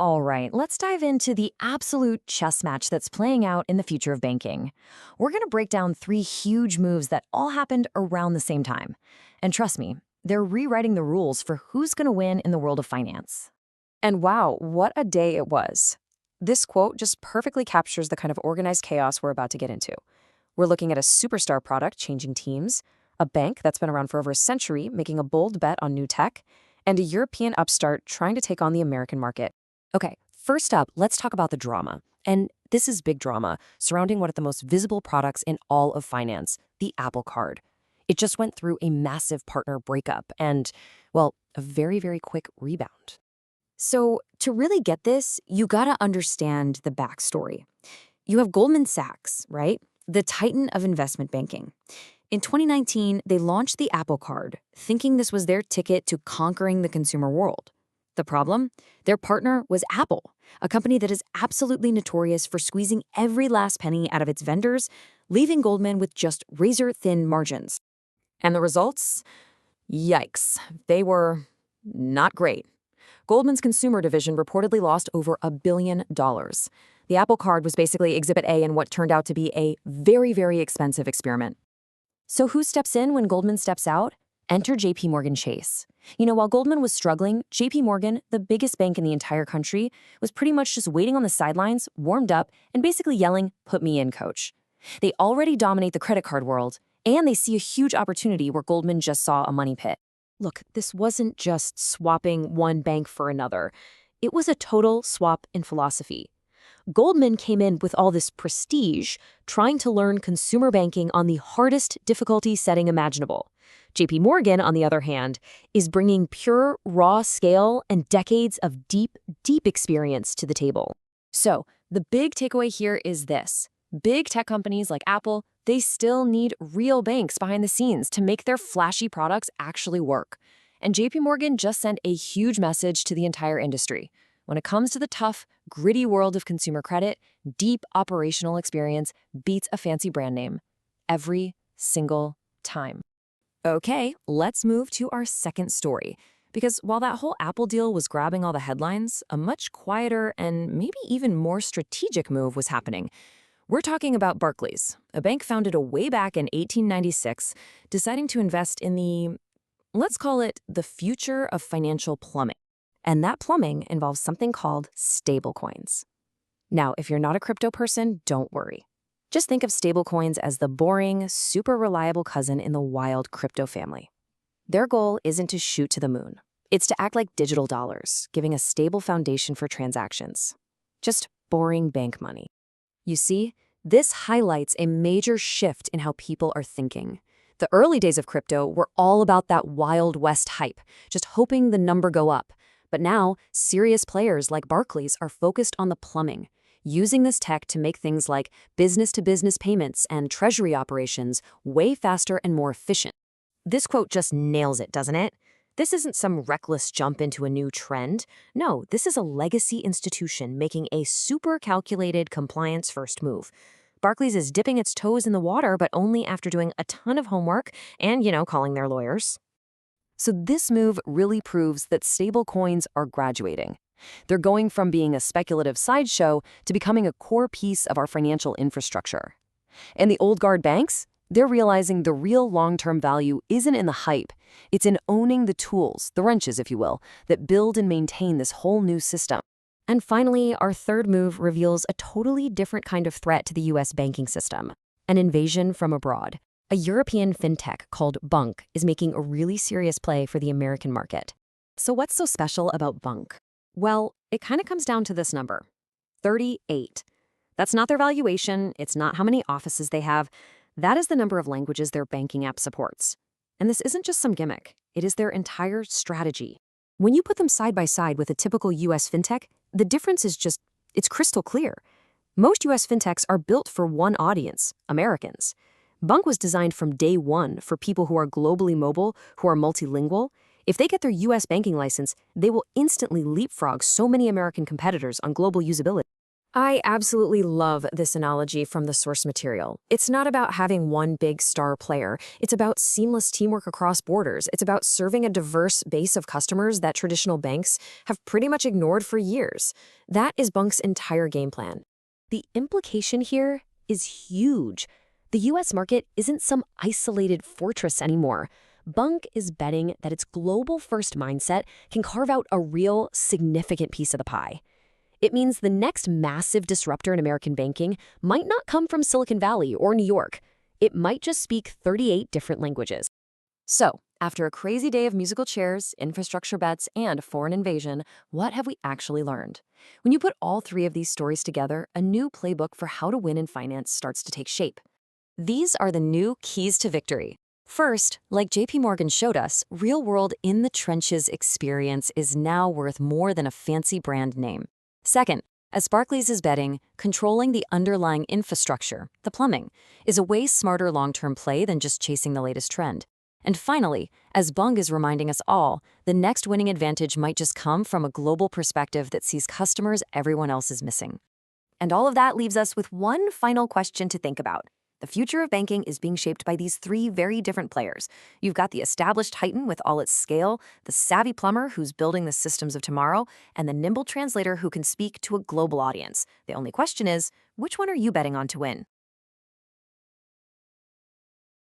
All right, let's dive into the absolute chess match that's playing out in the future of banking. We're going to break down three huge moves that all happened around the same time. And trust me, they're rewriting the rules for who's going to win in the world of finance. And wow, what a day it was. This quote just perfectly captures the kind of organized chaos we're about to get into. We're looking at a superstar product changing teams, a bank that's been around for over a century making a bold bet on new tech, and a European upstart trying to take on the American market. Okay, first up, let's talk about the drama. And this is big drama surrounding one of the most visible products in all of finance, the Apple Card. It just went through a massive partner breakup and, well, a very, very quick rebound. So, to really get this, you gotta understand the backstory. You have Goldman Sachs, right? The titan of investment banking. In 2019, they launched the Apple Card, thinking this was their ticket to conquering the consumer world. The problem? Their partner was Apple, a company that is absolutely notorious for squeezing every last penny out of its vendors, leaving Goldman with just razor-thin margins. And the results? Yikes. They were not great. Goldman's consumer division reportedly lost over $1 billion. The Apple Card was basically Exhibit A in what turned out to be a very, very expensive experiment. So who steps in when Goldman steps out? Enter JPMorgan Chase. While Goldman was struggling, JPMorgan, the biggest bank in the entire country, was pretty much just waiting on the sidelines, warmed up, and basically yelling, "Put me in, coach." They already dominate the credit card world, and they see a huge opportunity where Goldman just saw a money pit. Look, this wasn't just swapping one bank for another. It was a total swap in philosophy. Goldman came in with all this prestige, trying to learn consumer banking on the hardest difficulty setting imaginable. JP Morgan, on the other hand, is bringing pure, raw scale and decades of deep, deep experience to the table. So, the big takeaway here is this. Big tech companies like Apple, they still need real banks behind the scenes to make their flashy products actually work. And JP Morgan just sent a huge message to the entire industry. When it comes to the tough, gritty world of consumer credit, deep operational experience beats a fancy brand name. Every single time. Okay, let's move to our second story. Because while that whole Apple deal was grabbing all the headlines, a much quieter and maybe even more strategic move was happening. We're talking about Barclays, a bank founded way back in 1896, deciding to invest in let's call it the future of financial plumbing. And that plumbing involves something called stablecoins. Now, if you're not a crypto person, don't worry. Just think of stablecoins as the boring, super reliable cousin in the wild crypto family. Their goal isn't to shoot to the moon. It's to act like digital dollars, giving a stable foundation for transactions. Just boring bank money. You see, this highlights a major shift in how people are thinking. The early days of crypto were all about that Wild West hype, just hoping the number go up. But now, serious players like Barclays are focused on the plumbing, using this tech to make things like business-to-business payments and treasury operations way faster and more efficient. This quote just nails it, doesn't it? This isn't some reckless jump into a new trend. No, this is a legacy institution making a super calculated compliance-first move. Barclays is dipping its toes in the water, but only after doing a ton of homework and, calling their lawyers. So this move really proves that stablecoins are graduating. They're going from being a speculative sideshow to becoming a core piece of our financial infrastructure. And the old guard banks? They're realizing the real long-term value isn't in the hype. It's in owning the tools, the wrenches, if you will, that build and maintain this whole new system. And finally, our third move reveals a totally different kind of threat to the US banking system, an invasion from abroad. A European fintech called bunq is making a really serious play for the American market. So what's so special about bunq? Well, it kind of comes down to this number, 38. That's not their valuation, it's not how many offices they have. That is the number of languages their banking app supports. And this isn't just some gimmick, it is their entire strategy. When you put them side by side with a typical US fintech, the difference is it's crystal clear. Most US fintechs are built for one audience, Americans. bunq was designed from day one for people who are globally mobile, who are multilingual. If they get their US banking license, they will instantly leapfrog so many American competitors on global usability. I absolutely love this analogy from the source material. It's not about having one big star player. It's about seamless teamwork across borders. It's about serving a diverse base of customers that traditional banks have pretty much ignored for years. That is bunq's entire game plan. The implication here is huge. The US market isn't some isolated fortress anymore. bunq is betting that its global first mindset can carve out a real, significant piece of the pie. It means the next massive disruptor in American banking might not come from Silicon Valley or New York. It might just speak 38 different languages. So, after a crazy day of musical chairs, infrastructure bets, and foreign invasion, what have we actually learned? When you put all three of these stories together, a new playbook for how to win in finance starts to take shape. These are the new keys to victory. First, like JPMorgan showed us, real-world in-the-trenches experience is now worth more than a fancy brand name. Second, as Barclays is betting, controlling the underlying infrastructure, the plumbing, is a way smarter long-term play than just chasing the latest trend. And finally, as bunq is reminding us all, the next winning advantage might just come from a global perspective that sees customers everyone else is missing. And all of that leaves us with one final question to think about. The future of banking is being shaped by these three very different players. You've got the established titan with all its scale, the savvy plumber who's building the systems of tomorrow, and the nimble translator who can speak to a global audience. The only question is, which one are you betting on to win?